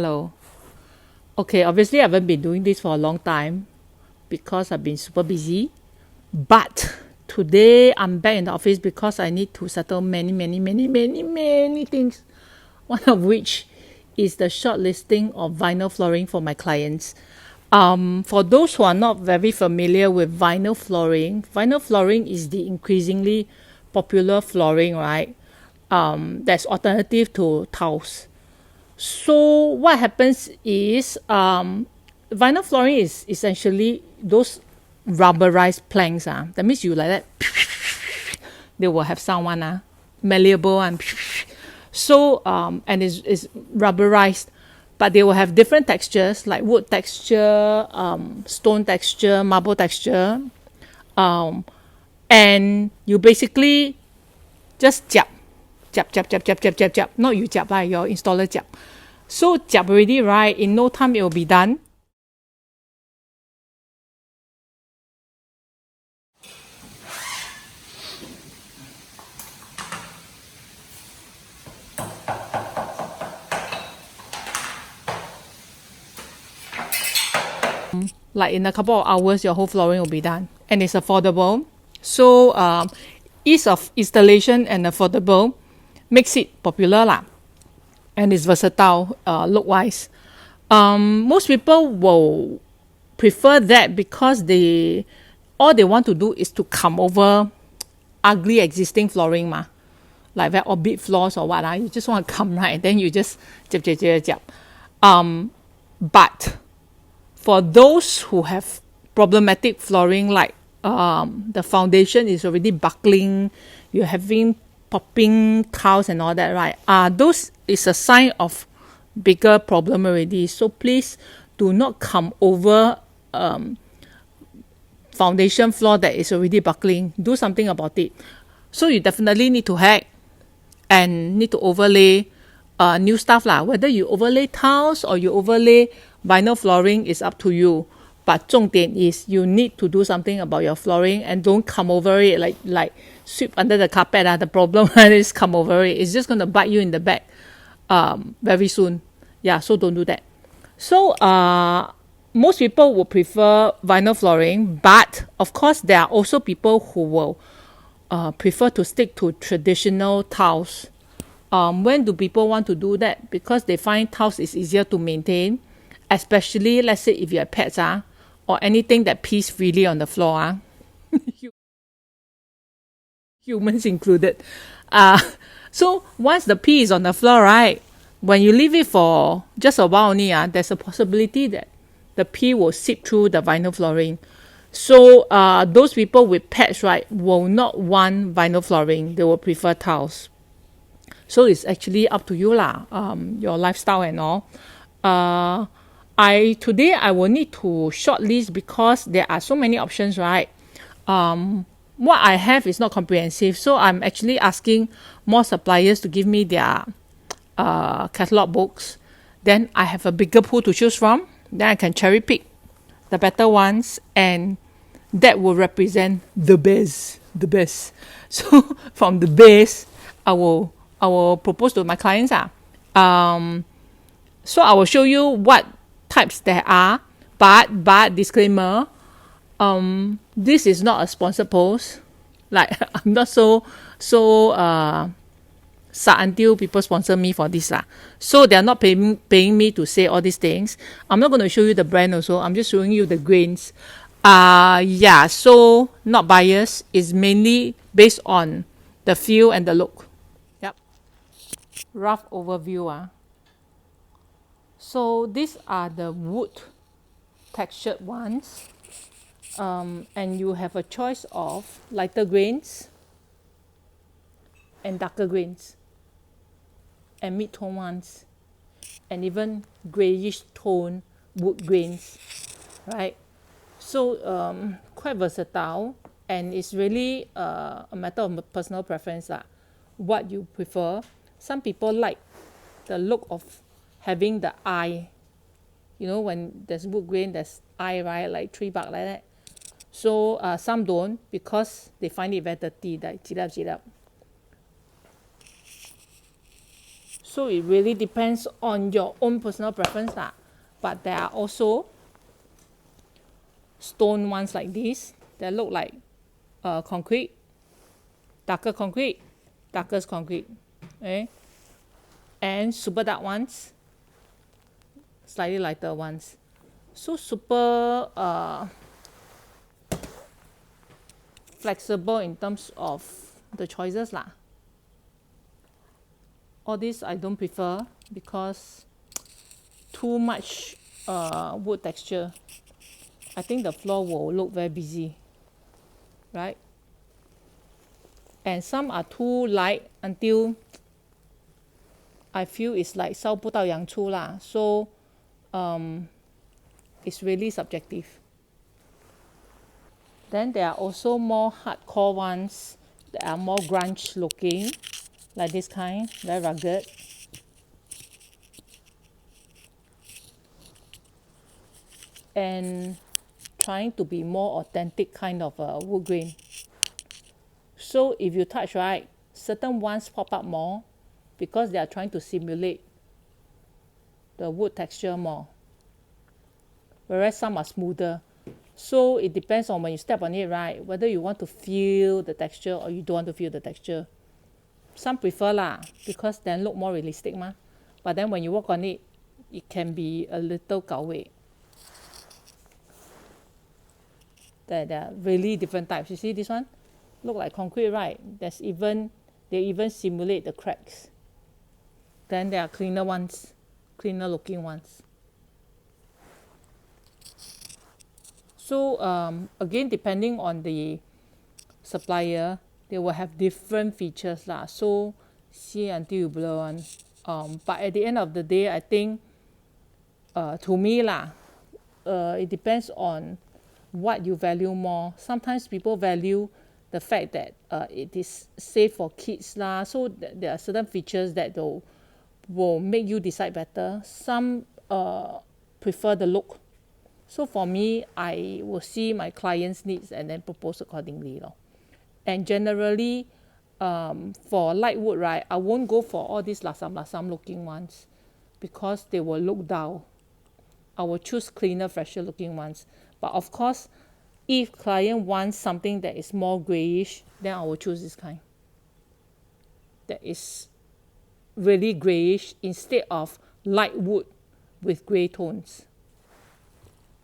Hello. Okay, obviously I haven't been doing this for a long time because I've been super busy. But today I'm back in the office because I need to settle many things. One of which is the shortlisting of vinyl flooring for my clients. For those who are not very familiar with vinyl flooring is the increasingly popular flooring, right? That's alternative to tiles. So what happens is vinyl flooring is essentially those rubberized planks. That means you like that, they will have sound one, malleable one. So and it's rubberized, but they will have different textures like wood texture, stone texture, marble texture. And you basically just jab. Not you jab, your installer jab. So jab already, right? In no time it will be done. Like in a couple of hours, your whole flooring will be done, and it's affordable. So ease of installation and affordable makes it popular lah, and it's versatile look wise. Most people will prefer that because all they want to do is to come over ugly existing flooring like that orbit floors or what you just want to come right, and then you just jab. But for those who have problematic flooring, like the foundation is already buckling, you're having popping tiles and all that, right? Those is a sign of bigger problem already. So please do not come over foundation floor that is already buckling. Do something about it. So you definitely need to hack and need to overlay new stuff lah. Whether you overlay tiles or you overlay vinyl flooring is up to you. But 重点 is you need to do something about your flooring and don't come over it like sweep under the carpet. The problem is come over it. It's just going to bite you in the back very soon. Yeah, so don't do that. So most people will prefer vinyl flooring, but of course there are also people who will prefer to stick to traditional tiles. When do people want to do that? Because they find tiles is easier to maintain, especially let's say if you have pets or anything that pees freely on the floor humans included. So once the pee is on the floor, right, when you leave it for just a while only, there's a possibility that the pee will seep through the vinyl flooring. So those people with pets, right, will not want vinyl flooring. They will prefer tiles. So it's actually up to you lah, your lifestyle and all. Today I will need to shortlist because there are so many options, right? What I have is not comprehensive, so I'm actually asking more suppliers to give me their catalog books. Then I have a bigger pool to choose from. Then I can cherry pick the better ones, and that will represent the best. So from the best, I will propose to my clients. So I will show you what types there are, but disclaimer, this is not a sponsored post. Like I'm not so until people sponsor me for this so they are not paying me to say all these things. I'm not going to show you the brand also. I'm just showing you the grains. So not biased. It's mainly based on the feel and the look. Yep. Rough overview. So these are the wood textured ones, and you have a choice of lighter grains and darker grains and mid-tone ones, and even grayish tone wood grains, right? So quite versatile, and it's really a matter of personal preference what you prefer. Some people like the look of having the eye. You know, when there's wood grain, there's eye, right? Like tree bark like that. So some don't because they find it very dirty, like jilap. So it really depends on your own personal preference lah. But there are also stone ones like this that look like concrete, darker concrete, darkest concrete, okay? And super dark ones, slightly lighter ones. So super flexible in terms of the choices lah. All this I don't prefer because too much wood texture. I think the floor will look very busy, right? And some are too light until I feel it's like 烧不到洋葱 lah. So it's really subjective. Then there are also more hardcore ones that are more grunge looking, like this kind, very rugged. And trying to be more authentic kind of wood grain. So if you touch, right, certain ones pop up more because they are trying to simulate the wood texture more, whereas some are smoother. So it depends on when you step on it, right, whether you want to feel the texture or you don't want to feel the texture. Some prefer lah, because then look more realistic mah. But then when you walk on it, it can be a little gao wei. There are really different types. You see this one? Look like concrete, right? They even simulate the cracks. Then there are cleaner ones, cleaner looking ones. So again, depending on the supplier, they will have different features lah. So see until you blur one. But at the end of the day, I think to me lah, it depends on what you value more. Sometimes people value the fact that it is safe for kids lah. So there are certain features that will make you decide better. Some prefer the look. So for me, I will see my client's needs and then propose accordingly lor. And generally, for light wood, right, I won't go for all these lasam looking ones because they will look dull. I will choose cleaner, fresher looking ones. But of course, if client wants something that is more grayish, then I will choose this kind. That is really grayish instead of light wood with gray tones.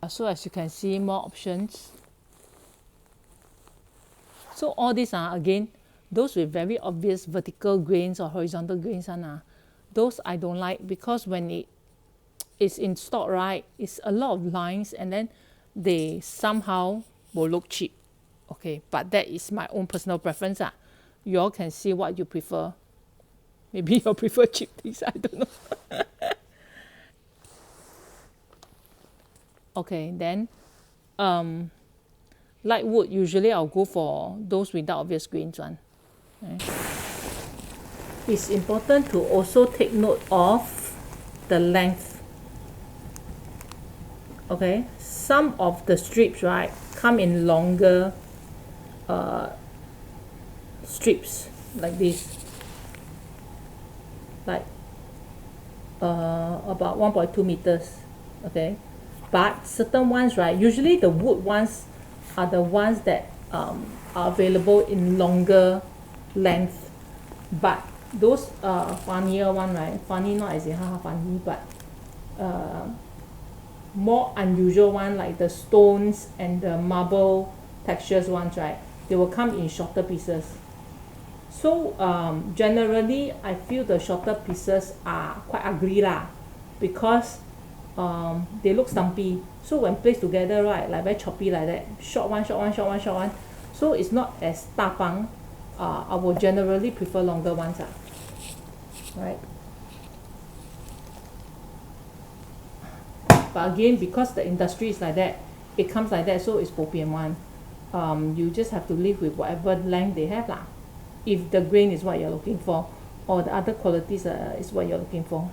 So as you can see, more options. So all these are again, those with very obvious vertical grains or horizontal grains, those I don't like because when it is in stock, right, it's a lot of lines and then they somehow will look cheap. Okay, but that is my own personal preference. You all can see what you prefer. Maybe you all prefer cheap things, I don't know. Okay, then light wood, usually I'll go for those without obvious grains one. Okay. It's important to also take note of the length. Okay, some of the strips, right, come in longer strips like this, like about 1.2 meters. Okay, but certain ones, right, usually the wood ones are the ones that are available in longer length, but those funnier one, right, funny not as in haha funny, but more unusual one like the stones and the marble textures ones, right, they will come in shorter pieces. So generally I feel the shorter pieces are quite ugly lah, because they look stumpy. So when placed together, right, like very choppy like that, short one, short one, short one, short one, so it's not as 大方. I will generally prefer longer ones, right? But again, because the industry is like that, it comes like that, so it's bo pian one. You just have to live with whatever length they have lah. If the grain is what you're looking for, or the other qualities is what you're looking for.